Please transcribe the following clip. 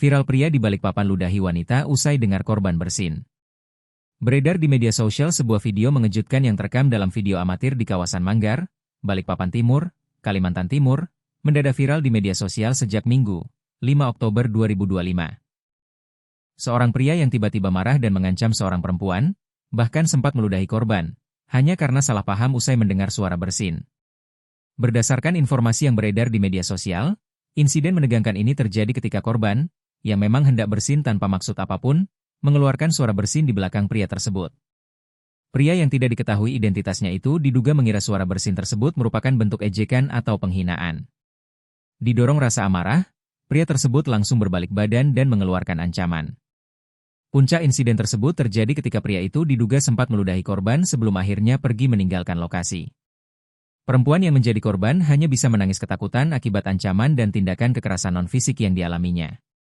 Viral pria di Balikpapan ludahi wanita usai dengar korban bersin. Beredar di media sosial sebuah video mengejutkan yang terekam dalam video amatir di kawasan Manggar, Balikpapan Timur, Kalimantan Timur, mendadak viral di media sosial sejak Minggu, 5 Oktober 2025. Seorang pria yang tiba-tiba marah dan mengancam seorang perempuan, bahkan sempat meludahi korban, hanya karena salah paham usai mendengar suara bersin. Berdasarkan informasi yang beredar di media sosial, insiden menegangkan ini terjadi ketika korban, yang memang hendak bersin tanpa maksud apapun, mengeluarkan suara bersin di belakang pria tersebut. Pria yang tidak diketahui identitasnya itu diduga mengira suara bersin tersebut merupakan bentuk ejekan atau penghinaan. Didorong rasa amarah, pria tersebut langsung berbalik badan dan mengeluarkan ancaman. Puncak insiden tersebut terjadi ketika pria itu diduga sempat meludahi korban sebelum akhirnya pergi meninggalkan lokasi. Perempuan yang menjadi korban hanya bisa menangis ketakutan akibat ancaman dan tindakan kekerasan non-fisik yang dialaminya.